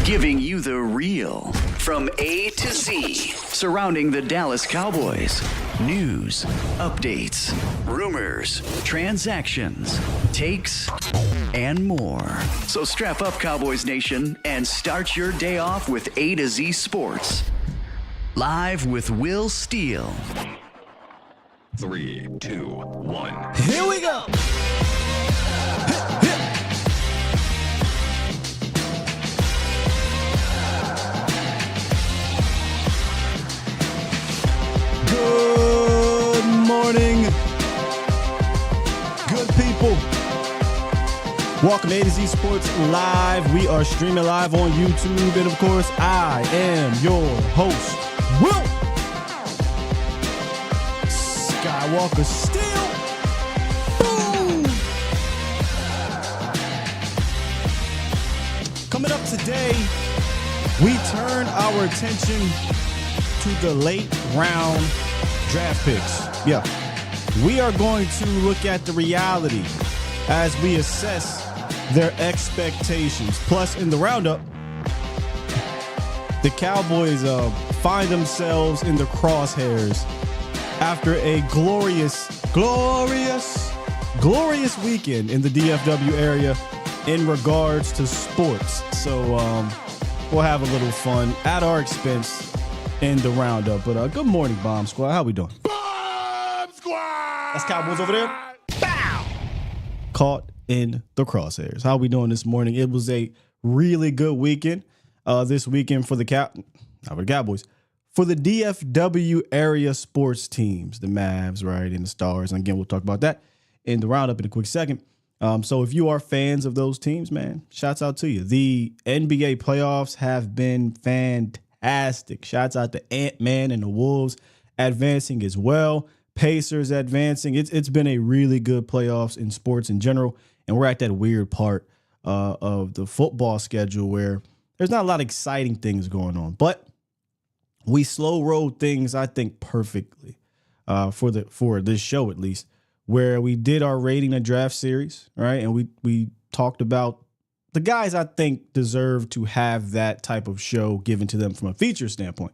Giving you the real from A to Z surrounding the Dallas Cowboys. News, updates, rumors, transactions, takes, and more. So strap up, Cowboys Nation, and start your day off with A to Z Sports. Live with Will Steele. 3, 2, 1. Here we go. Good morning, good people. Welcome to A to Z Sports Live. We are streaming live on YouTube, and of course, I am your host, Will Skywalker Steele. Boom! Coming up today, we turn our attention to the late round draft picks. Yeah, we are going to look at the reality as we assess their expectations. Plus, in the roundup, the Cowboys find themselves in the crosshairs after a glorious weekend in the DFW area in regards to sports. So we'll have a little fun at our expense in the roundup. But good morning, Bomb Squad. How we doing? Bomb Squad! That's Cowboys over there. Bow! Caught in the crosshairs. How we doing this morning? It was a really good weekend this weekend for the Cowboys. For the DFW area sports teams, the Mavs, right, and the Stars. And again, we'll talk about that in the roundup in a quick second. So if you are fans of those teams, man, shouts out to you. The NBA playoffs have been fantastic. Shouts out to Ant-Man and the Wolves advancing as well. Pacers advancing. It's been a really good playoffs in sports in general. And we're at that weird part of the football schedule where there's not a lot of exciting things going on. But we slow rolled things, I think, perfectly for this show, at least, where we did our rating and draft series, right? And we talked about the guys I think deserve to have that type of show given to them from a feature standpoint.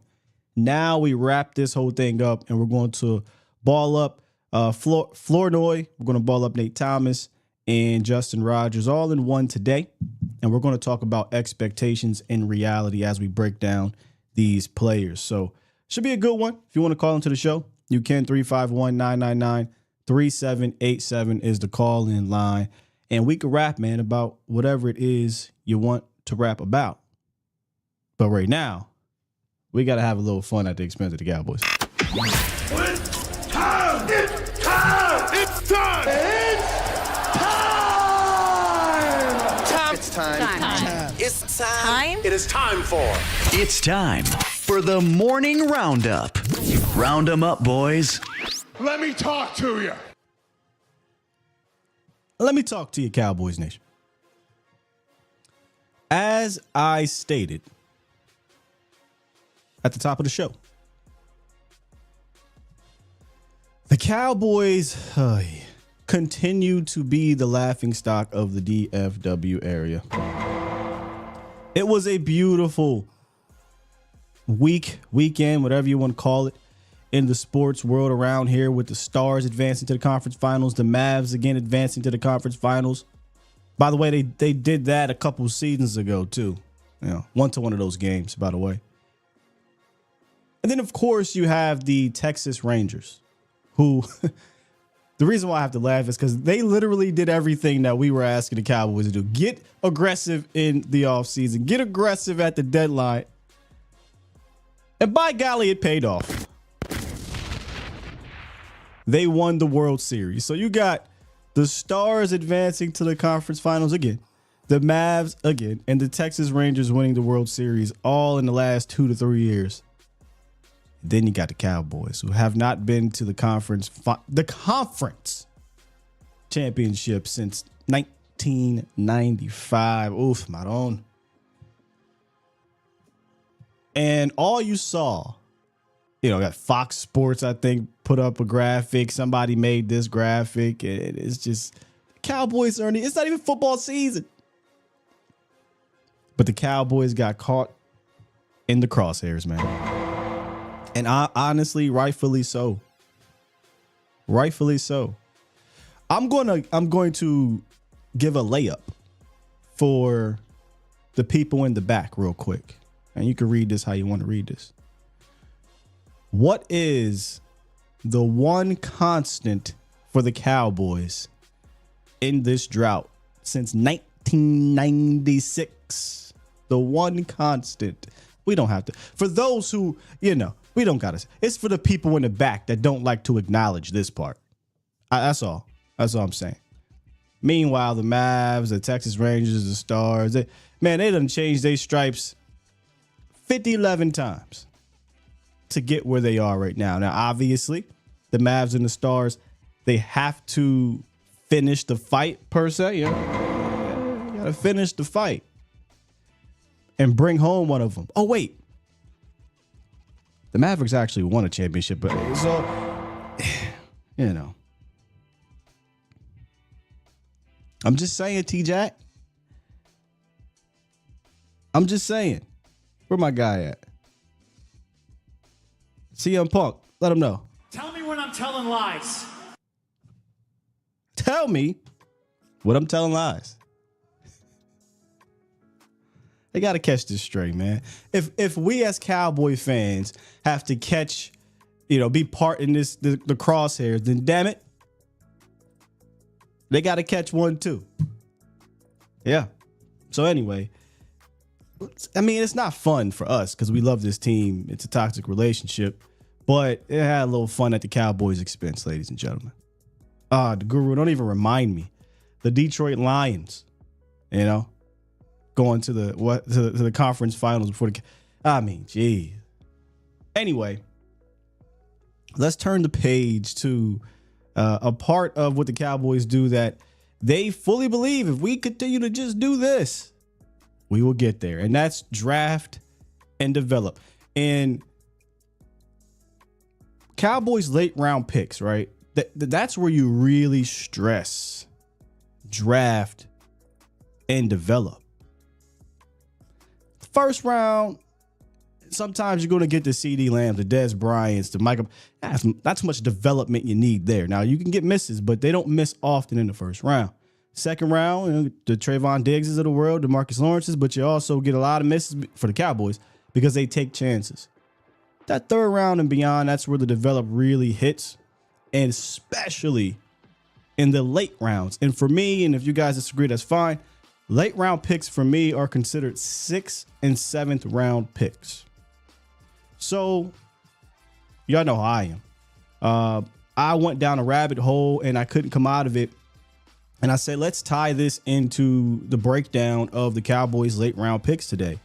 Now we wrap this whole thing up, and we're going to ball up Flournoy. We're going to ball up Nate Thomas and Justin Rogers all in one today. And we're going to talk about expectations and reality as we break down these players. So should be a good one. If you want to call into the show, you can. 351-999-3787 is the call in line. And we can rap, man, about whatever it is you want to rap about. But right now, we got to have a little fun at the expense of the Cowboys. It's time! It's time! It's time! It's time! It's time. It is time for... It's time for the morning roundup. Round 'em up, boys. Let me talk to you. Let me talk to you, Cowboys Nation. As I stated at the top of the show, the Cowboys continue to be the laughingstock of the DFW area. It was a beautiful weekend, whatever you want to call it, in the sports world around here, with the Stars advancing to the conference finals, the Mavs again advancing to the conference finals. By the way, they did that a couple seasons ago too. Went to one of those games, by the way. And then, of course, you have the Texas Rangers, who the reason why I have to laugh is because they literally did everything that we were asking the Cowboys to do. Get aggressive in the offseason. Get aggressive at the deadline. And by golly, it paid off. They won the World Series. So you got the Stars advancing to the conference finals again, the Mavs again, and the Texas Rangers winning the World Series all in the last 2 to 3 years. Then you got the Cowboys, who have not been to the conference championship since 1995. Oof, Maron. And all you saw, got Fox Sports, I think, put up a graphic. Somebody made this graphic. And it's just Cowboys earning. It's not even football season. But the Cowboys got caught in the crosshairs, man. And honestly, rightfully so. Rightfully so. I'm going to give a layup for the people in the back real quick. And you can read this how you want to read this. What is the one constant for the Cowboys in this drought since 1996? The one constant. We don't have to. For those who, we don't got to. It's for the people in the back that don't like to acknowledge this part. That's all. That's all I'm saying. Meanwhile, the Mavs, the Texas Rangers, the Stars, they done changed their stripes 11 times to get where they are right now. Now, obviously, the Mavs and the Stars, they have to finish the fight, per se. You got to finish the fight and bring home one of them. Oh, wait. The Mavericks actually won a championship, but so, I'm just saying, T-Jack. I'm just saying. Where my guy at? CM Punk. Let him know. Tell me when I'm telling lies. Tell me when I'm telling lies. They got to catch this straight, man. If we as Cowboy fans have to catch, be part in the crosshairs, then damn it, they got to catch one too. Yeah. So anyway, it's not fun for us because we love this team. It's a toxic relationship, but it had a little fun at the Cowboys' expense, ladies and gentlemen. The Guru, don't even remind me. The Detroit Lions, going to the conference finals before gee. Anyway, let's turn the page to a part of what the Cowboys do that they fully believe if we continue to just do this, we will get there. And that's draft and develop. And Cowboys late round picks, right? That's where you really stress draft and develop. First round, sometimes you're going to get the CD Lambs, the Dez Bryants, the Micah. Not too much development you need there. Now, you can get misses, but they don't miss often in the first round. Second round, the Trayvon Diggses of the world, the Marcus Lawrences, but you also get a lot of misses for the Cowboys because they take chances. That third round and beyond, that's where the develop really hits, and especially in the late rounds. And for me, and if you guys disagree, that's fine. Late round picks for me are considered 6th and 7th round picks. So y'all know how I am. I went down a rabbit hole and I couldn't come out of it. And I said, let's tie this into the breakdown of the Cowboys late round picks today.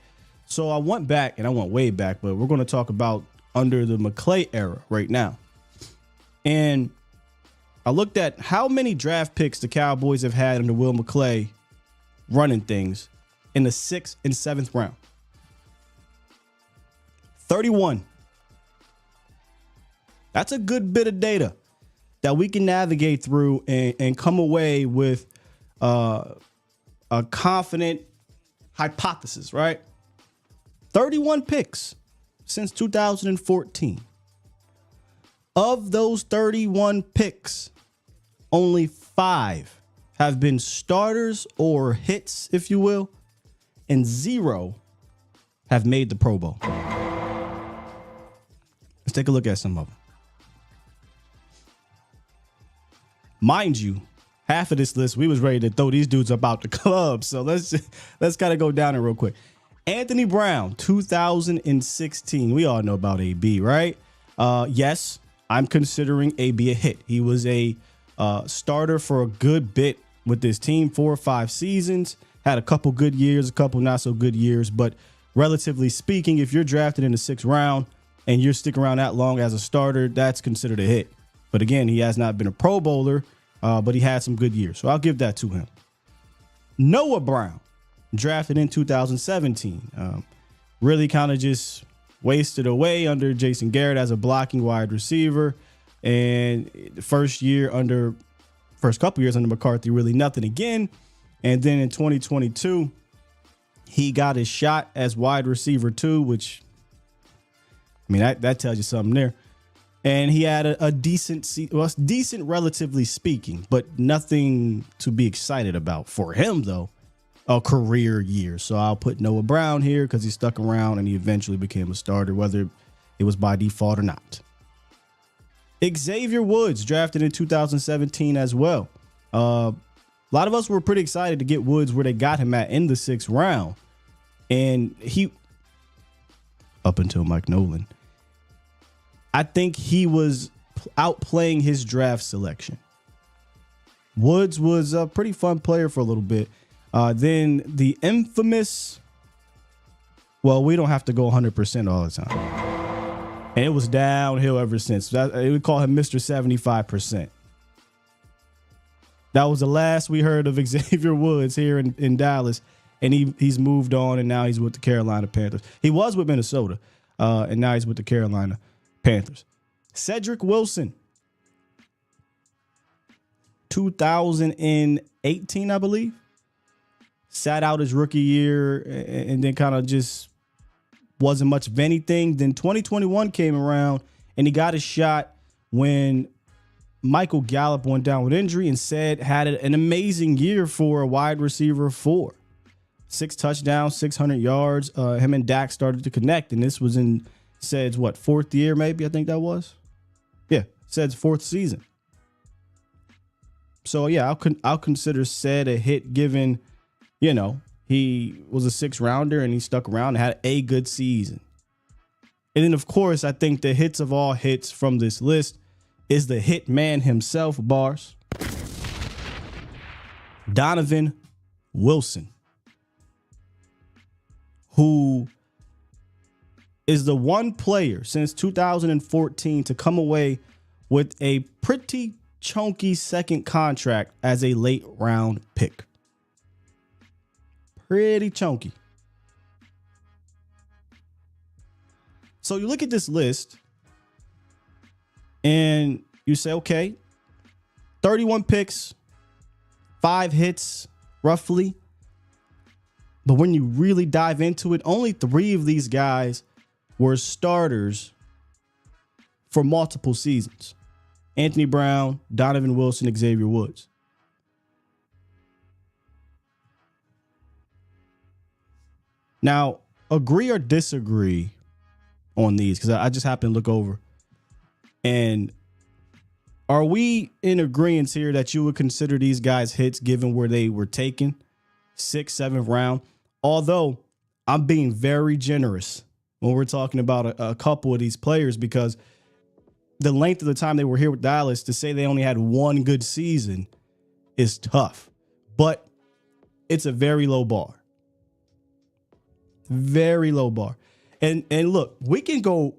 So I went back, and I went way back, but we're going to talk about under the McClay era right now. And I looked at how many draft picks the Cowboys have had under Will McClay running things in the 6th and 7th round. 31. That's a good bit of data that we can navigate through and come away with a confident hypothesis, right? 31 picks since 2014. Of those 31 picks, only 5 have been starters or hits, if you will, and 0 have made the Pro Bowl. Let's take a look at some of them. Mind you, half of this list, we was ready to throw these dudes up out the club. So let's kind of go down it real quick. Anthony Brown, 2016. We all know about AB, right? Yes, I'm considering AB a hit. He was a starter for a good bit with this team, 4 or 5 seasons. Had a couple good years, a couple not so good years. But relatively speaking, if you're drafted in the 6th round and you're sticking around that long as a starter, that's considered a hit. But again, he has not been a Pro Bowler, but he had some good years. So I'll give that to him. Noah Brown, drafted in 2017. Really kind of just wasted away under Jason Garrett as a blocking wide receiver. And the first couple years under McCarthy, really nothing again. And then in 2022, He got his shot as wide receiver 2, which, I mean, that tells you something there. And he had a decent, decent relatively speaking, but nothing to be excited about for him, though. A career year. So I'll put Noah Brown here because he stuck around and he eventually became a starter, whether it was by default or not. Xavier Woods, drafted in 2017 as well. A lot of us were pretty excited to get Woods where they got him at in the 6th round. And he, up until Mike Nolan, I think he was outplaying his draft selection. Woods was a pretty fun player for a little bit. Then the infamous, well, we don't have to go 100% all the time. And it was downhill ever since. We call him Mr. 75%. That was the last we heard of Xavier Woods here in Dallas. And he's moved on, and now he's with the Carolina Panthers. He was with Minnesota, and now he's with the Carolina Panthers. Cedric Wilson, 2018, I believe. Sat out his rookie year and then kind of just wasn't much of anything. Then 2021 came around and he got his shot when Michael Gallup went down with injury and said had an amazing year for a wide receiver 4. 6 touchdowns, 600 yards. Him and Dak started to connect, and this was in Ced's, 4th year maybe, I think that was? Yeah, Ced's 4th season. So, yeah, I'll consider Ced a hit given, he was a 6th rounder and he stuck around and had a good season. And then, of course, I think the hits of all hits from this list is the hit man himself, Bars. Donovan Wilson, who is the one player since 2014 to come away with a pretty chunky second contract as a late round pick. Pretty chunky. So you look at this list and you say, okay, 31 picks, 5 hits roughly. But when you really dive into it, only 3 of these guys were starters for multiple seasons. Anthony Brown, Donovan Wilson, Xavier Woods. Now, agree or disagree on these, because I just happened to look over. And are we in agreement here that you would consider these guys hits given where they were taken? 6th, 7th round. Although I'm being very generous when we're talking about a couple of these players, because the length of the time they were here with Dallas, to say they only had one good season is tough. But it's a very low bar. Very low bar. And look, we can go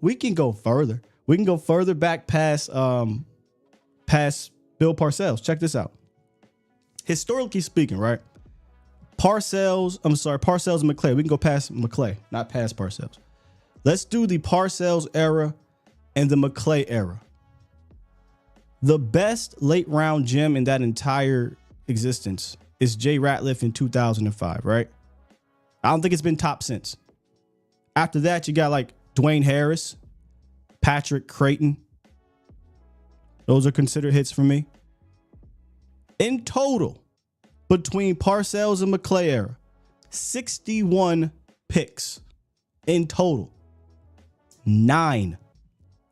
further. We can go further back past Bill Parcells. Check this out. Historically speaking, right? Parcells and McClay. We can go past McClay, not past Parcells. Let's do the Parcells era and the McClay era. The best late round gem in that entire existence is Jay Ratliff in 2005, right? I don't think it's been top since. After that, you got like Dwayne Harris, Patrick Creighton. Those are considered hits for me. In total, between Parcells and McClay era, 61 picks in total. 9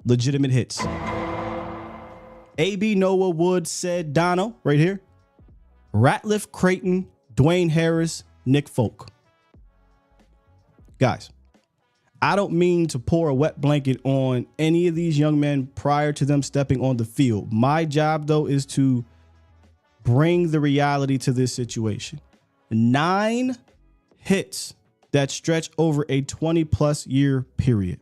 legitimate hits. AB, Noah, Wood, Ced, Dono, right here. Ratliff, Creighton, Dwayne Harris, Nick Folk. Guys, I don't mean to pour a wet blanket on any of these young men prior to them stepping on the field. My job, though, is to bring the reality to this situation. 9 hits that stretch over a 20-plus year period.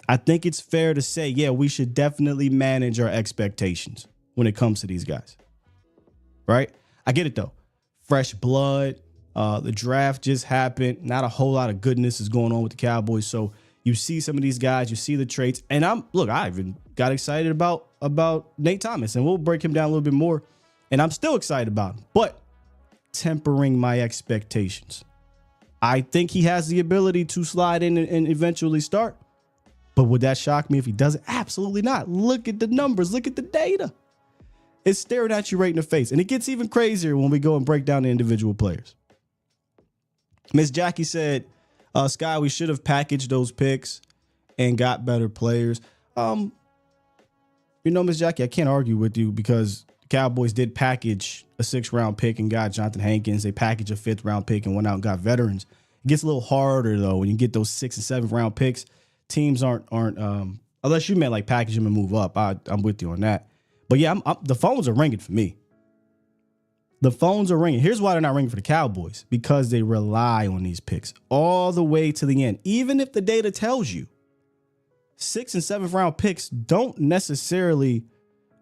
I think it's fair to say, yeah, we should definitely manage our expectations when it comes to these guys. Right? I get it, though. Fresh blood. The draft just happened. Not a whole lot of goodness is going on with the Cowboys. So you see some of these guys, you see the traits. And I even got excited about Nate Thomas, and we'll break him down a little bit more. And I'm still excited about him. But tempering my expectations. I think he has the ability to slide in and eventually start. But would that shock me if he doesn't? Absolutely not. Look at the numbers. Look at the data. It's staring at you right in the face. And it gets even crazier when we go and break down the individual players. Miss Jackie said, Sky, we should have packaged those picks and got better players. Miss Jackie, I can't argue with you because the Cowboys did package a 6th-round pick and got Jonathan Hankins. They packaged a 5th-round pick and went out and got veterans. It gets a little harder, though, when you get those 6th and 7th-round picks. Teams aren't unless you meant like package them and move up. I'm with you on that. But yeah, the phones are ringing for me. The phones are ringing. Here's why they're not ringing for the Cowboys, because they rely on these picks all the way to the end. Even if the data tells you 6th and 7th round picks don't necessarily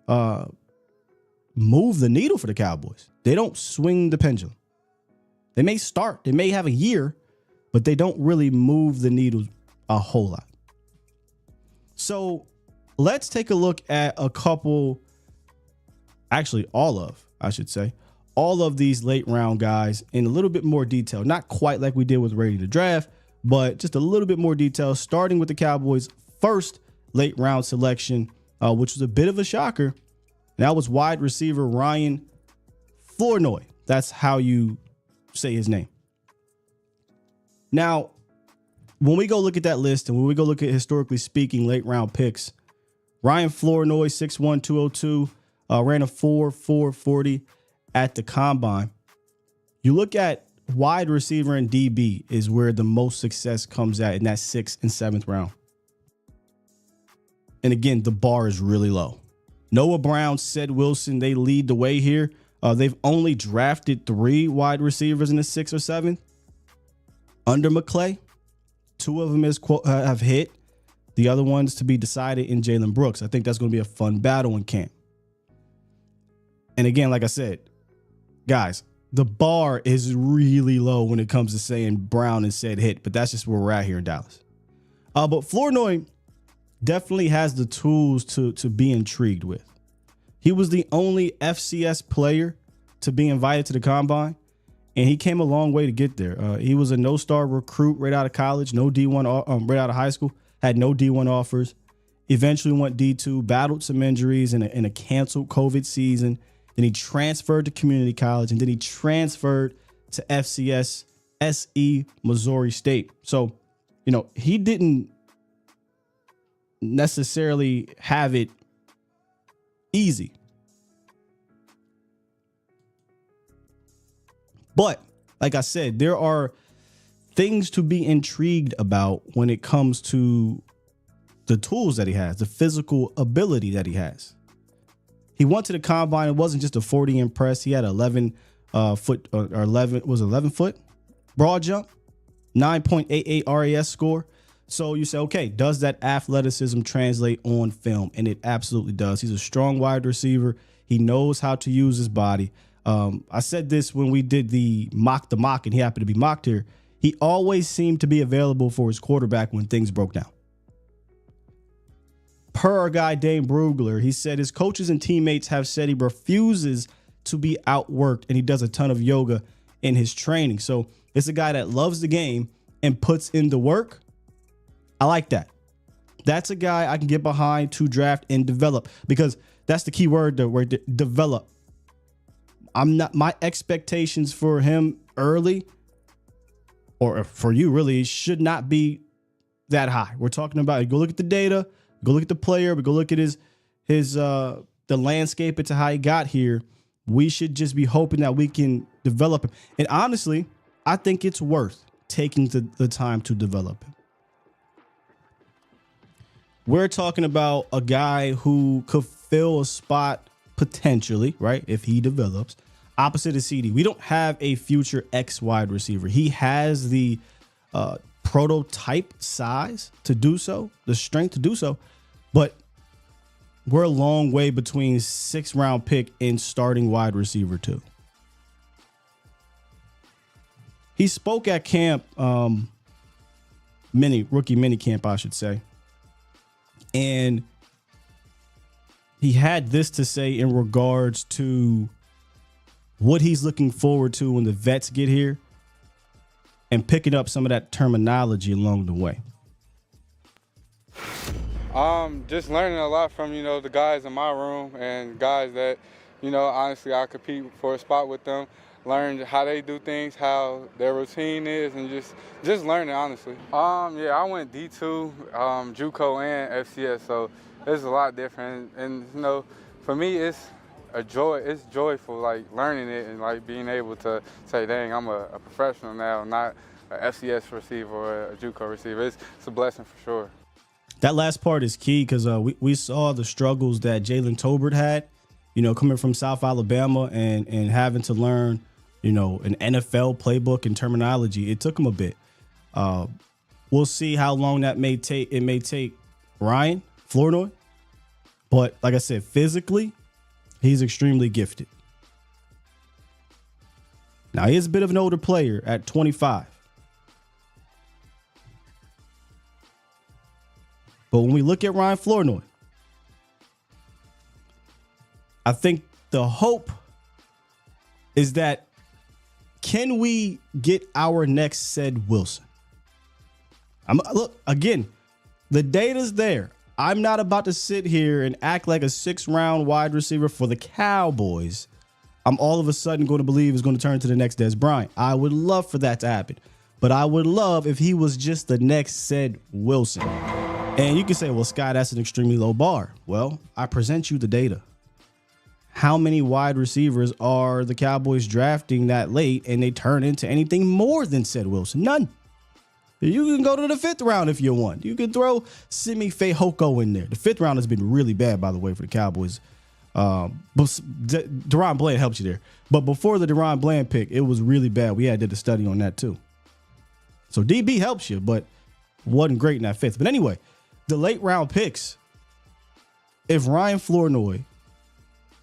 move the needle for the Cowboys. They don't swing the pendulum. They may start, they may have a year, but they don't really move the needle a whole lot. So let's take a look at a couple, actually all of these late round guys in a little bit more detail. Not quite like we did with Ready to Draft, but just a little bit more detail, starting with the Cowboys' first late round selection, which was a bit of a shocker. And that was wide receiver Ryan Flournoy. That's how you say his name. Now, when we go look at that list and when we go look at, historically speaking, late round picks, Ryan Flournoy, 6'1", 202, ran a 4.40 at the combine. You look at wide receiver and DB is where the most success comes at in that 6th and 7th round. And again, the bar is really low. Noah Brown, Ced Wilson, they lead the way here. They've only drafted 3 wide receivers in the 6th or 7th. Under McClay, 2 of them have hit. The other one's to be decided in Jalen Brooks. I think that's going to be a fun battle in camp. And again, like I said, guys, the bar is really low when it comes to saying Brown and Ced hit, but that's just where we're at here in Dallas. But Flournoy definitely has the tools to be intrigued with. He was the only FCS player to be invited to the combine, and he came a long way to get there. He was a no-star recruit right out of college, no D1, right out of high school, had no D1 offers, eventually went D2, battled some injuries in a canceled COVID season. Then he transferred to community college, and then he transferred to FCS SE Missouri State. So, he didn't necessarily have it easy. But like I said, there are things to be intrigued about when it comes to the tools that he has, the physical ability that he has. He went to the combine. It wasn't just a 40 impress. He had 11 foot broad jump, 9.88 RAS score. So you say, okay, does that athleticism translate on film? And it absolutely does. He's a strong wide receiver. He knows how to use his body. I said this when we did the mock, and he happened to be mocked here. He always seemed to be available for his quarterback when things broke down. Per our guy, Dane Brugler, he said his coaches and teammates have said he refuses to be outworked, and he does a ton of yoga in his training. So it's a guy that loves the game and puts in the work. I like that. That's a guy I can get behind to draft and develop, because that's the key word, the word develop. My expectations for him early, or for you really, should not be that high. We're talking about, go look at the data, go look at the player, but go look at the landscape into how he got here. We should just be hoping that we can develop him. And honestly, I think it's worth taking the time to develop him. We're talking about a guy who could fill a spot potentially, right, if he develops, opposite of CD. We don't have a future X wide receiver. He has the prototype size to do so, the strength to do so, but we're a long way between 6th round pick and starting wide receiver 2. He spoke at camp, rookie mini camp, I should say. And he had this to say in regards to what he's looking forward to when the vets get here, and picking up some of that terminology along the way? Just learning a lot from, the guys in my room and guys that, honestly, I compete for a spot with them. Learn how they do things, how their routine is, and just learning, honestly. Yeah, I went D2, JUCO and FCS, so it's a lot different. And, for me, it's a joy. It's joyful, like, learning it and, like, being able to say, dang, I'm a professional now, not an FCS receiver or a JUCO receiver. It's a blessing for sure. That last part is key because we saw the struggles that Jalen Tolbert had, coming from South Alabama and having to learn, an NFL playbook and terminology. It took him a bit. We'll see how long that may take. It may take Ryan Flournoy, but like I said, physically, he's extremely gifted. Now, he is a bit of an older player at 25. But when we look at Ryan Flournoy, I think the hope is that, can we get our next Ced Wilson? Look, again, the data's there. I'm not about to sit here and act like a 6th-round wide receiver for the Cowboys I'm all of a sudden going to believe is going to turn to the next Des Bryant. I would love for that to happen. But I would love if he was just the next Ced Wilson. And you can say, well, Sky, that's an extremely low bar. Well, I present you the data. How many wide receivers are the Cowboys drafting that late and they turn into anything more than Ced Wilson? None. You can go to the 5th round if you want. You can throw Simi Fehoko in there. The 5th round has been really bad, by the way, for the Cowboys. But Deron Bland helped you there. But before the Deron Bland pick, it was really bad. We had did a study on that too. So DB helps you, but wasn't great in that 5th. But anyway, the late round picks, if Ryan Flournoy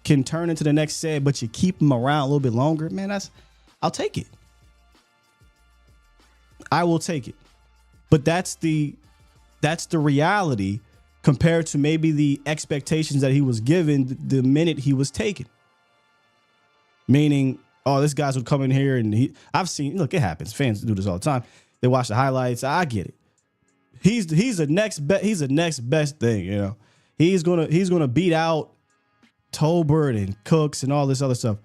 can turn into the next Ced, but you keep him around a little bit longer, man, I'll take it. I will take it. But that's the reality compared to maybe the expectations that he was given the minute he was taken. Meaning, oh, this guy's would come in here and I've seen, look, it happens. Fans do this all the time. They watch the highlights. I get it. He's the next best thing, you know. He's gonna beat out Tolbert and Cooks and all this other stuff.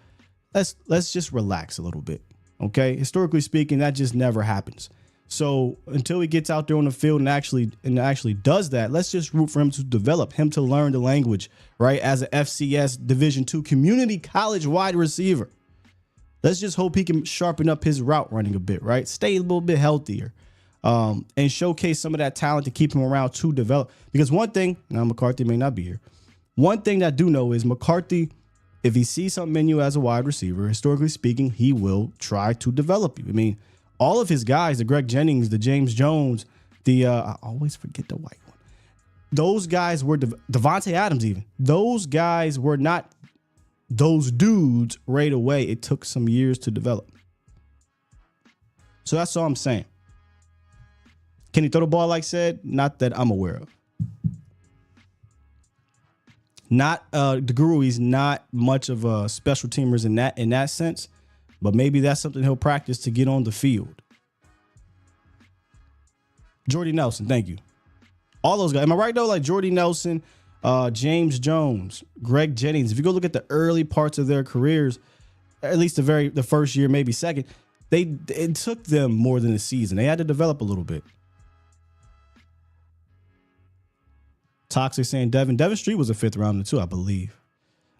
Let's just relax a little bit. Okay? Historically speaking, that just never happens. So until he gets out there on the field and actually does that, let's just root for him to develop, him to learn the language, right? As a FCS Division II community college wide receiver. Let's just hope he can sharpen up his route running a bit, right? Stay a little bit healthier, and showcase some of that talent to keep him around to develop. Because one thing, now McCarthy may not be here, one thing that I do know is McCarthy, if he sees something in you as a wide receiver, historically speaking, he will try to develop you. I mean, all of his guys, the Greg Jennings, the James Jones, I always forget the white one. Those guys were Devontae Adams even. Those guys were not those dudes right away. It took some years to develop. So that's all I'm saying. Can he throw the ball like Ced? Not that I'm aware of. Not the Guru. He's not much of a special teamers in that sense. But maybe that's something he'll practice to get on the field. Jordy Nelson, thank you. All those guys. Am I right, though? Like Jordy Nelson, James Jones, Greg Jennings. If you go look at the early parts of their careers, at least the first year, maybe second, it took them more than a season. They had to develop a little bit. Toxic saying Devin Street was a 5th rounder too, I believe.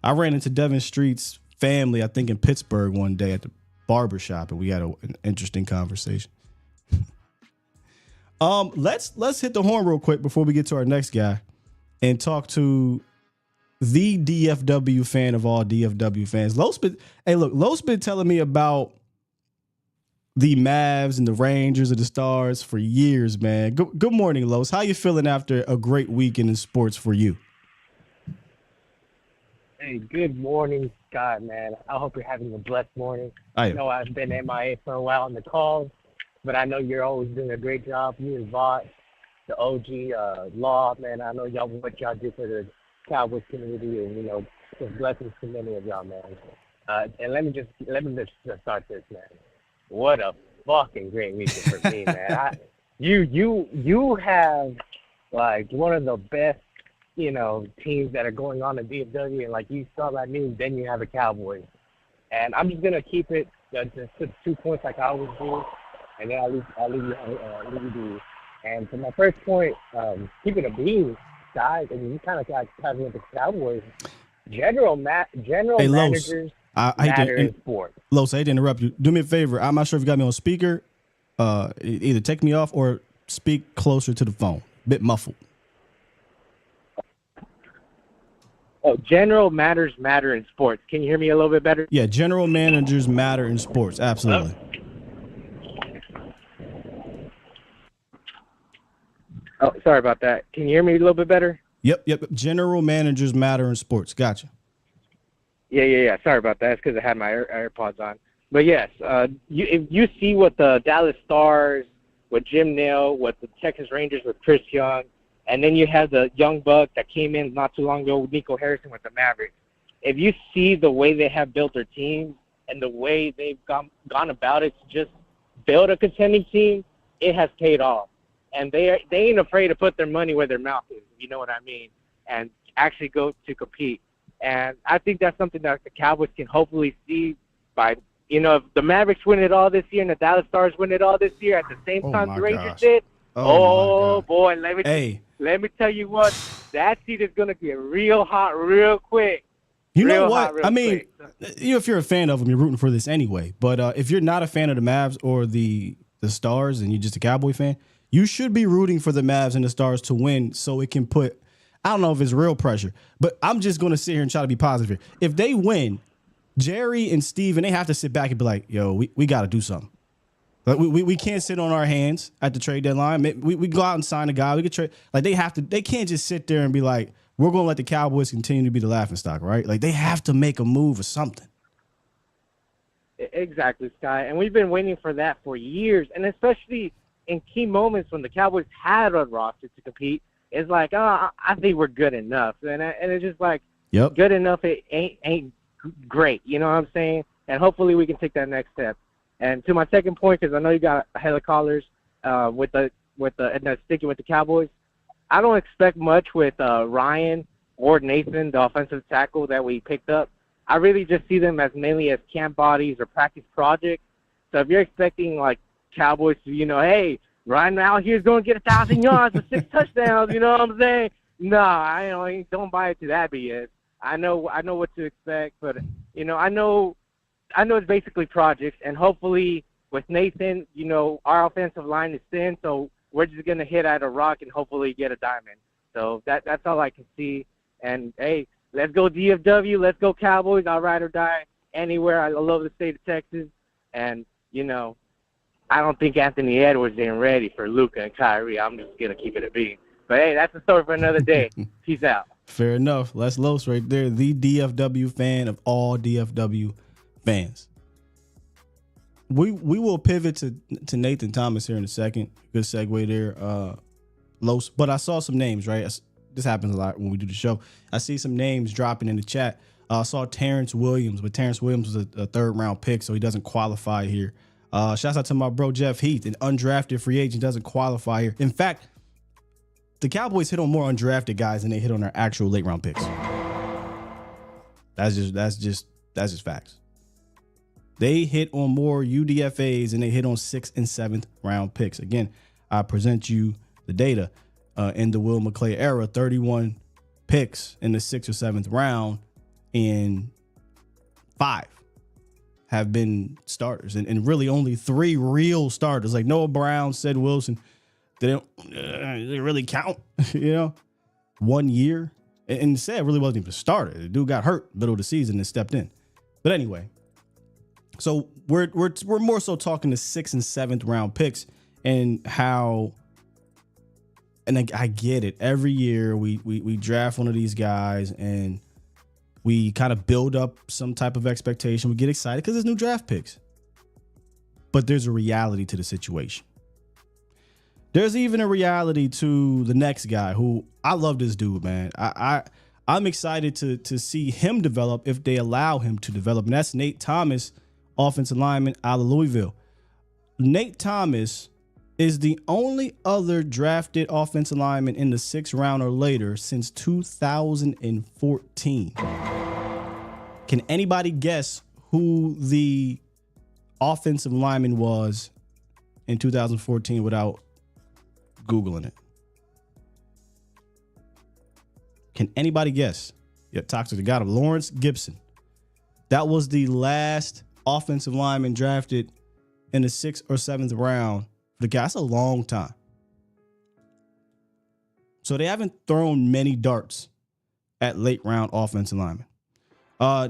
I ran into Devin Street's family, I think in Pittsburgh one day at the barbershop, and we had an interesting conversation. Let's hit the horn real quick before we get to our next guy and talk to the DFW fan of all DFW fans. Lo's been telling me about the Mavs and the Rangers and the Stars for years, man. Good morning, Los. How you feeling after a great weekend in sports for you? Hey, good morning, Scott, man. I hope you're having a blessed morning. I know I've been MIA for a while on the calls, but I know you're always doing a great job. You and Vaught, the OG, Law, man. I know what y'all do for the Cowboys community, and, some blessings to many of y'all, man. And let me just start this, man. What a fucking great weekend for me, man. You have like one of the best, teams that are going on in DFW, and like you saw that news, then you have the Cowboys. And I'm just gonna keep it to 2 points like I always do, and then I'll leave you do. And for my first point, keeping a beam, guys, and you kind of got talking with the Cowboys. General Hey, managers matter in sports. Los, I hate to interrupt you. Do me a favor. I'm not sure if you got me on speaker. Either take me off or speak closer to the phone. Bit muffled. Oh, general matters matter in sports. Can you hear me a little bit better? Yeah, general managers matter in sports. Absolutely. Oh, sorry about that. Can you hear me a little bit better? Yep. General managers matter in sports. Gotcha. Yeah. Sorry about that. It's because I had my AirPods on. But yes, if you see what the Dallas Stars, with Jim Neal, with the Texas Rangers with Chris Young, and then you have the young buck that came in not too long ago with Nico Harrison with the Mavericks. If you see the way they have built their teams and the way they've gone about it to just build a contending team, it has paid off. And they ain't afraid to put their money where their mouth is, you know what I mean, and actually go to compete. And I think that's something that the Cowboys can hopefully see by, if the Mavericks win it all this year and the Dallas Stars win it all this year at the same time the Rangers did. Oh boy, let me tell you what, that seat is gonna get real hot real quick. You know what? I mean, if you're a fan of them, you're rooting for this anyway. But if you're not a fan of the Mavs or the Stars and you're just a Cowboy fan, you should be rooting for the Mavs and the Stars to win so it can put, I don't know if it's real pressure, but I'm just going to sit here and try to be positive here. If they win, Jerry and Steven, they have to sit back and be like, yo, we got to do something. Like we can't sit on our hands at the trade deadline. We go out and sign a guy. We could trade. Like they can't just sit there and be like, we're going to let the Cowboys continue to be the laughingstock, right? Like they have to make a move or something. Exactly, Sky. And we've been waiting for that for years. And especially in key moments when the Cowboys had a roster to compete, it's like, I think we're good enough. And it's just like, good enough, it ain't great. You know what I'm saying? And hopefully we can take that next step. And to my second point, because I know you got a hell of callers with the sticking with the Cowboys, I don't expect much with Ryan or Nathan, the offensive tackle that we picked up. I really just see them as mainly as camp bodies or practice projects. So if you're expecting like Cowboys to, hey, Ryan out here's going to get 1,000 yards and 6 touchdowns, you know what I'm saying? No, I don't buy into that BS. I know what to expect, but I know it's basically projects, and hopefully with Nathan, our offensive line is thin, so we're just gonna hit at a rock and hopefully get a diamond. So that's all I can see. And hey, let's go DFW, let's go Cowboys. I'll ride or die anywhere. I love the state of Texas, and I don't think Anthony Edwards ain't ready for Luka and Kyrie. I'm just gonna keep it a beat. But hey, that's the story for another day. Peace out. Fair enough. Les Los right there, the DFW fan of all DFW fans. We will pivot to Nathan Thomas here in a second. Good segue there, Los. But I saw some names, right? This happens a lot when we do the show. I see some names dropping in the chat. I saw Terrence Williams, but Terrence Williams was a third-round pick, so he doesn't qualify here. Shouts out to my bro Jeff Heath, an undrafted free agent, doesn't qualify here. In fact, the Cowboys hit on more undrafted guys than they hit on their actual late-round picks. That's just facts. They hit on more UDFAs than they hit on 6th and 7th round picks. Again, I present you the data in the Will McClay era, 31 picks in the 6th or 7th round, and 5 have been starters, and really only 3 real starters. Like Noah Brown, Sid Wilson, they don't really count, 1 year. And Sid really wasn't even a starter. The dude got hurt middle of the season and stepped in. But anyway, so we're more so talking the 6th and 7th round picks and how, and I get it. Every year we draft one of these guys and we kind of build up some type of expectation. We get excited because there's new draft picks. But there's a reality to the situation. There's even a reality to the next guy who I love this dude, man. I I'm excited to see him develop if they allow him to develop. And that's Nate Thomas, offensive lineman out of Louisville. Nate Thomas is the only other drafted offensive lineman in the 6th round or later since 2014. Can anybody guess who the offensive lineman was in 2014 without Googling it? Can anybody guess? Yeah, Toxic got him. Lawrence Gibson. That was the last offensive lineman drafted in the 6th or 7th round. That's a long time. So they haven't thrown many darts at late round offensive linemen.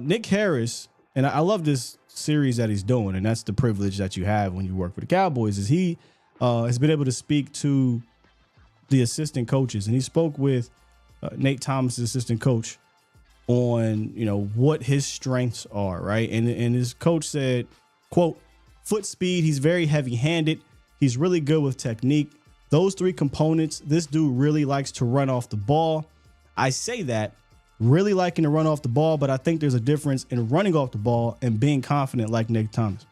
Nick Harris, and I love this series that he's doing, and that's the privilege that you have when you work for the Cowboys, is he has been able to speak to the assistant coaches, and he spoke with Nate Thomas, assistant coach, on what his strengths are, right? And his coach said, quote, foot speed, he's very heavy-handed. He's really good with technique. Those 3 components, this dude really likes to run off the ball. I say that, really liking to run off the ball, but I think there's a difference in running off the ball and being confident like Nate Thomas,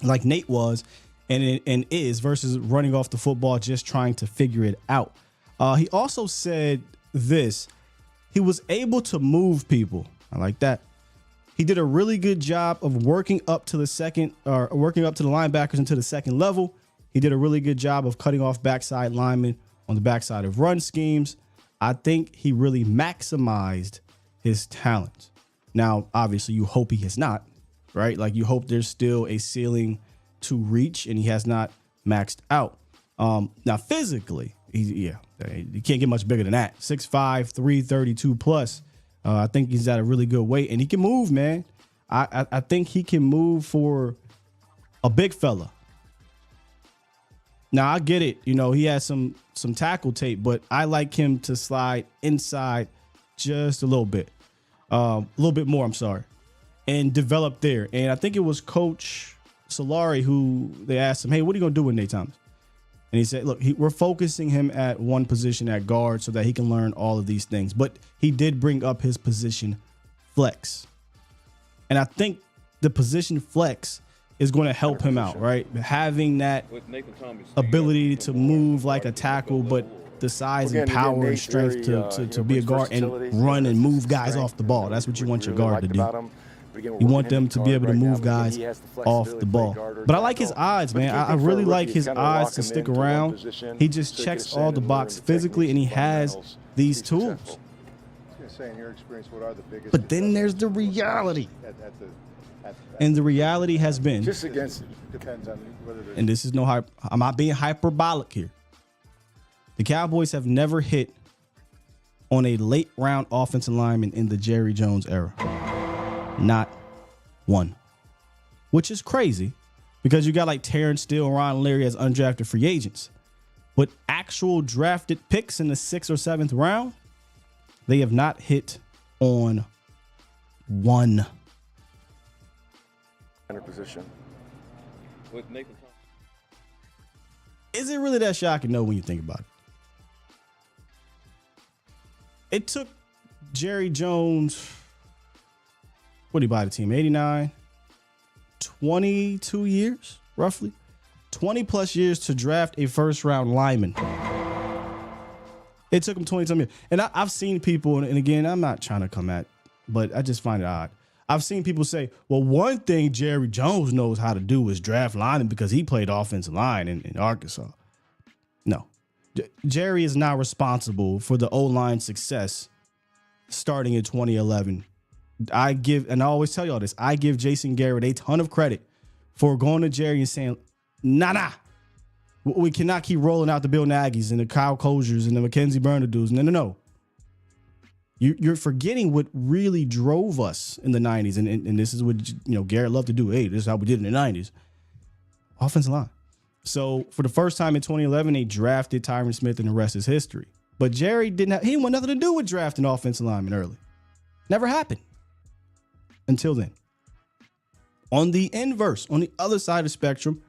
like Nate was and is, versus running off the football just trying to figure it out. He also said this. He was able to move people. I like that. He did a really good job of working up to the linebackers into the second level. He did a really good job of cutting off backside linemen on the backside of run schemes. I think he really maximized his talent. Now, obviously, you hope he has not, right? Like, you hope there's still a ceiling to reach, and he has not maxed out. Now, physically, he can't get much bigger than that. 6'5", 332 plus. I think he's at a really good weight, and he can move, man. I think he can move for a big fella. Now, I get it. He has some tackle tape, but I like him to slide inside just a little bit. A little bit more, I'm sorry, and develop there. And I think it was Coach Solari who they asked him, hey, what are you going to do with Nate Thomas? And he said, look, we're focusing him at one position at guard so that he can learn all of these things. But he did bring up his position flex. And I think the position flex is going to help him out, right? Having that ability to move like a tackle, but the size and power and strength to be a guard and run and move guys off the ball. That's what you want your guard to do. You want them to be able to move guys off the ball. But I like his odds, man. I really like his odds to stick around. He just checks all the boxes physically, and he has these tools. But then there's the reality. And the reality has been, Just against it. Depends on whether there's... and this is no hype. I'm not being hyperbolic here. The Cowboys have never hit on a late round offensive lineman in the Jerry Jones era. Not one. Which is crazy because you got like Terrence Steele and Ron Leary as undrafted free agents. But actual drafted picks in the 6th or 7th round, they have not hit on one. Position. Is it really that shocking? No, when you think about it. It took Jerry Jones, what did he buy the team? 89, 22 years, roughly. 20 plus years to draft a first round lineman. It took him 20 some years. And I've seen people, and again, I'm not trying to come at, but I just find it odd. I've seen people say, well, one thing Jerry Jones knows how to do is draft linemen because he played offensive line in Arkansas. No. Jerry is not responsible for the O-line success starting in 2011. I always tell y'all this, I give Jason Garrett a ton of credit for going to Jerry and saying, nah. We cannot keep rolling out the Bill Nagy's and the Kyle Kosers and the Mackenzie Bernadous. No. You're forgetting what really drove us in the 90s. And this is what, Garrett loved to do. Hey, this is how we did in the 90s. Offensive line. So for the first time in 2011, they drafted Tyron Smith, and the rest is history. But Jerry he didn't want nothing to do with drafting offensive linemen early. Never happened until then. On the inverse, on the other side of the spectrum,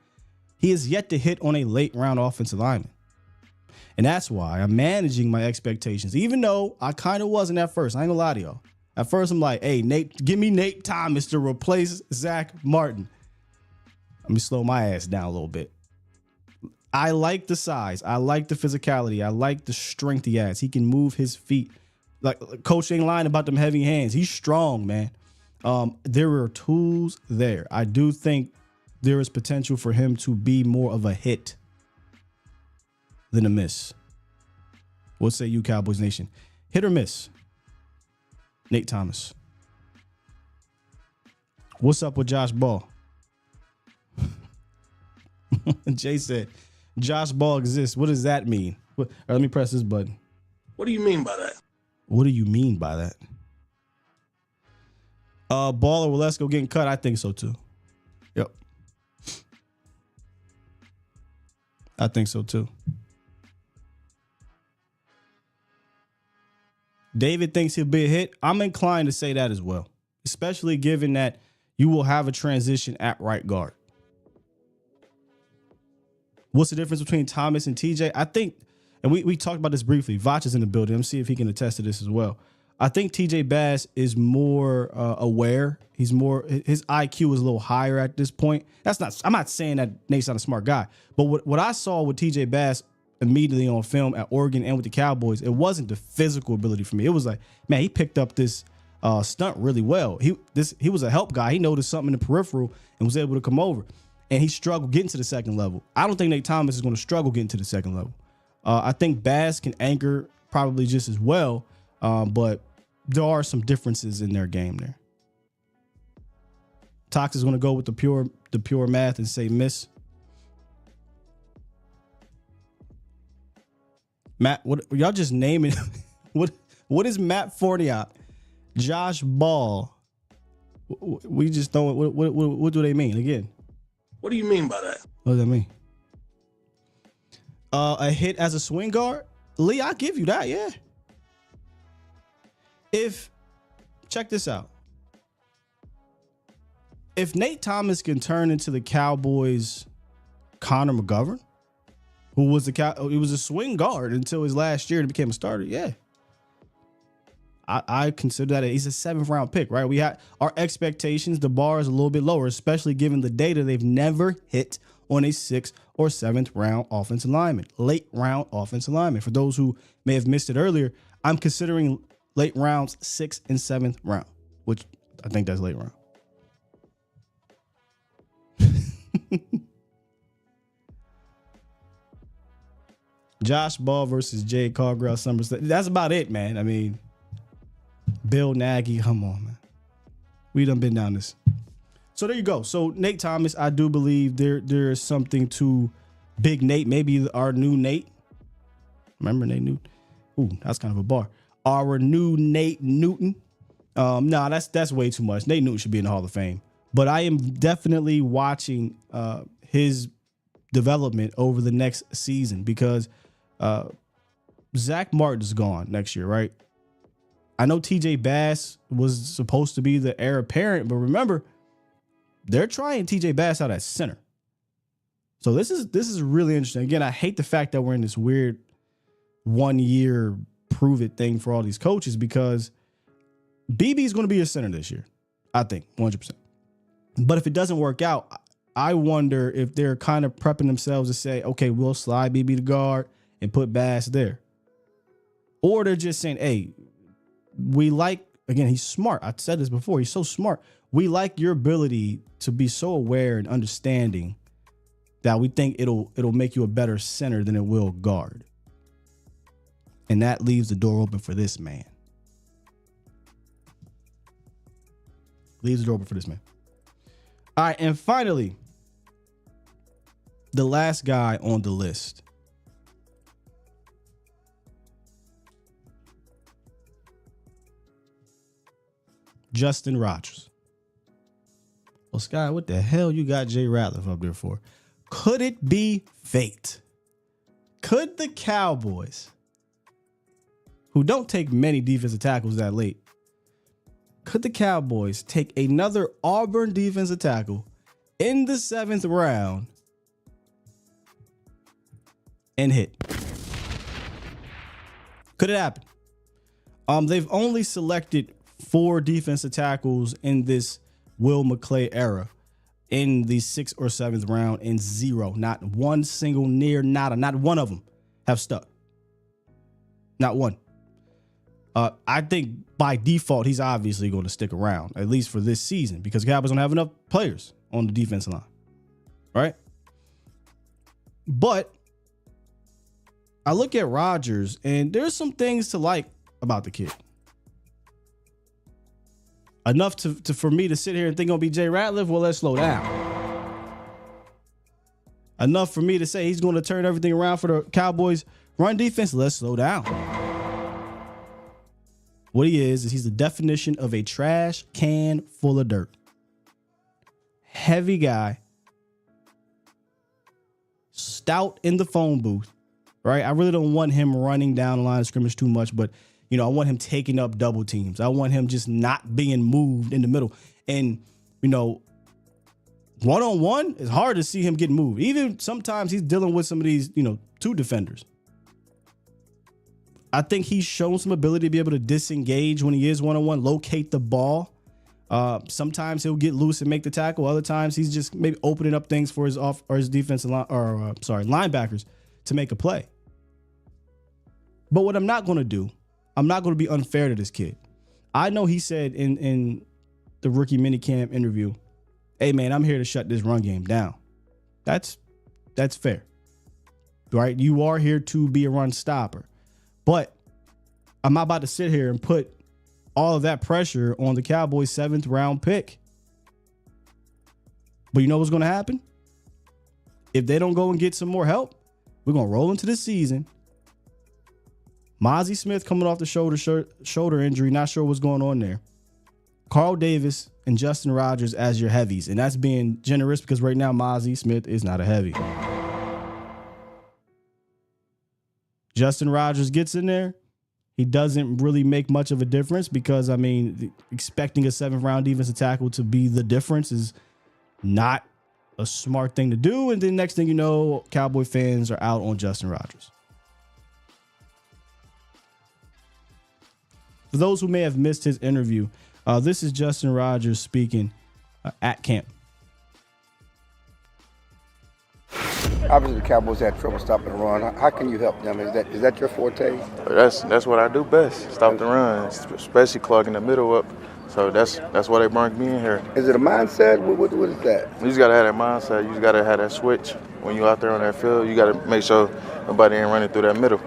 he is yet to hit on a late round offensive lineman. And that's why I'm managing my expectations, even though I kind of wasn't at first. I ain't gonna lie to y'all. At first, I'm like, hey, Nate, give me Nate Thomas to replace Zach Martin. Let me slow my ass down a little bit. I like the size. I like the physicality. I like the strength he has. He can move his feet. Like, Coach ain't lying about them heavy hands. He's strong, man. There are tools there. I do think there is potential for him to be more of a hit than a miss. What say you, Cowboys Nation? Hit or miss? Nate Thomas. What's up with Josh Ball? Jay said, Josh Ball exists. What does that mean? All right, let me press this button. What do you mean by that? What do you mean by that? Ball or Walesko getting cut? I think so too. Yep. I think so too. David thinks he'll be a hit. I'm inclined to say that as well, especially given that you will have a transition at right guard. What's the difference between Thomas and TJ? I think, and we talked about this briefly. Vach is in the building. Let's see if he can attest to this as well. I think TJ Bass is more aware. He's more, his IQ is a little higher at this point. I'm not saying that Nate's not a smart guy, but what I saw with TJ Bass immediately on film at Oregon and with the Cowboys, it wasn't the physical ability for me. It was like, man, he picked up this stunt really well. He was a help guy. He noticed something in the peripheral and was able to come over. And he struggled getting to the second level. I don't think Nate Thomas is going to struggle getting to the second level. I think Bass can anchor probably just as well, but there are some differences in their game there. Tox is going to go with the pure math and say miss. Matt, what y'all just naming? What is Matt Fortiot? Josh Ball? We just don't. What do they mean again? What do you mean by that? What does that mean? A hit as a swing guard? Lee, I'll give you that, yeah. Check this out. If Nate Thomas can turn into the Cowboys' Connor McGovern, who was he was a swing guard until his last year and became a starter, yeah. I consider that he's a 7th round pick, right? We had our expectations, the bar is a little bit lower, especially given the data they've never hit on a 6th or 7th round offensive lineman, late round offensive lineman. For those who may have missed it earlier, I'm considering late rounds 6th and 7th round, which I think that's late round. Josh Ball versus Jay Cargill Summers. That's about it, man. I mean, Bill Nagy, come on, man. We done been down this. So there you go. So Nate Thomas, I do believe there is something to Big Nate, maybe our new Nate. Remember Nate Newton? Ooh, that's kind of a bar. Our new Nate Newton. Nah, that's way too much. Nate Newton should be in the Hall of Fame. But I am definitely watching his development over the next season because Zach Martin is gone next year, right? I know TJ Bass was supposed to be the heir apparent, but remember, they're trying TJ Bass out at center. So this is really interesting. Again, I hate the fact that we're in this weird 1 year prove it thing for all these coaches because BB is going to be a center this year, I think, 100%. But if it doesn't work out, I wonder if they're kind of prepping themselves to say, okay, we'll slide BB to guard and put Bass there. Or they're just saying, hey, we like, again, he's smart. I said this before. He's so smart. We like your ability to be so aware and understanding that we think it'll make you a better center than it will guard. And that leaves the door open for this man. Leaves the door open for this man. All right, and finally, the last guy on the list. Justin Rogers. Well, Sky, what the hell you got Jay Ratliff up there for? Could it be fate? Could the Cowboys, who don't take many defensive tackles that late, could the Cowboys take another Auburn defensive tackle in the 7th round and hit? Could it happen? They've only selected 4 defensive tackles in this Will McClay era in the 6th or 7th round, and 0, not one single not one of them have stuck. Not one. I think by default, he's obviously going to stick around, at least for this season, because Cowboys don't have enough players on the defensive line. Right? But I look at Rodgers, and there's some things to like about the kid. Enough for me to sit here and think it'll be Jay Ratliff. Well, let's slow down. Enough for me to say he's going to turn everything around for the Cowboys run defense. Let's slow down. What he is he's the definition of a trash can full of dirt. Heavy guy. Stout in the phone booth, right? I really don't want him running down the line of scrimmage too much, but, you know, I want him taking up double teams. I want him just not being moved in the middle. And, you know, one-on-one, it's hard to see him get moved. Even sometimes he's dealing with some of these, you know, 2 defenders. I think he's shown some ability to be able to disengage when he is one-on-one, locate the ball. Sometimes he'll get loose and make the tackle. Other times he's just maybe opening up things for his defensive line linebackers to make a play. But what I'm not going to do, I'm not going to be unfair to this kid. I know he said in the rookie minicamp interview, "Hey man, I'm here to shut this run game down." That's fair, right? You are here to be a run stopper. But I'm not about to sit here and put all of that pressure on the Cowboys' 7th round pick. But you know what's going to happen? If they don't go and get some more help, we're going to roll into the season. Mazi Smith coming off the shoulder injury, not sure what's going on there. Carl Davis and Justin Rogers as your heavies. And that's being generous because right now Mazi Smith is not a heavy. Justin Rogers gets in there. He doesn't really make much of a difference because, I mean, expecting a 7th round defensive tackle to be the difference is not a smart thing to do. And then next thing you know, Cowboy fans are out on Justin Rogers. For those who may have missed his interview, this is Justin Rogers speaking at camp. Obviously, the Cowboys had trouble stopping the run. How can you help them? Is that your forte? That's what I do best. Stop the run, especially clogging the middle up. So that's why they brought me in here. Is it a mindset? What is that? You just gotta have that mindset. You just gotta have that switch. When you out there on that field, you gotta make sure nobody ain't running through that middle.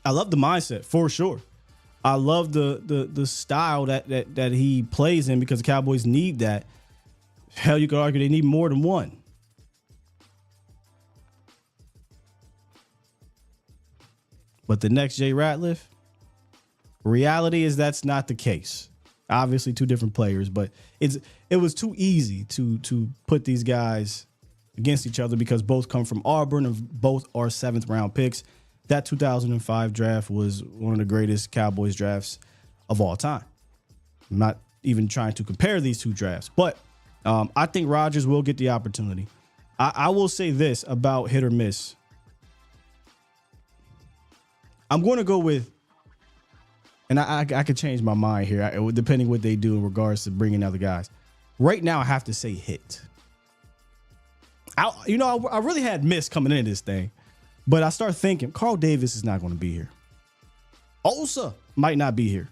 I love the mindset for sure. I love the style that he plays in because the Cowboys need that. Hell, you could argue they need more than one. But the next Jay Ratliff, reality is that's not the case. Obviously, 2 different players, but it was too easy to put these guys against each other because both come from Auburn and both are 7th round picks. That 2005 draft was one of the greatest Cowboys drafts of all time. I'm not even trying to compare these 2 drafts, but I think Rodgers will get the opportunity. I will say this about hit or miss. I'm going to go with, and I could change my mind here, depending what they do in regards to bringing other guys. Right now, I have to say hit. I really had miss coming into this thing, but I start thinking Carl Davis is not going to be here. Osa might not be here.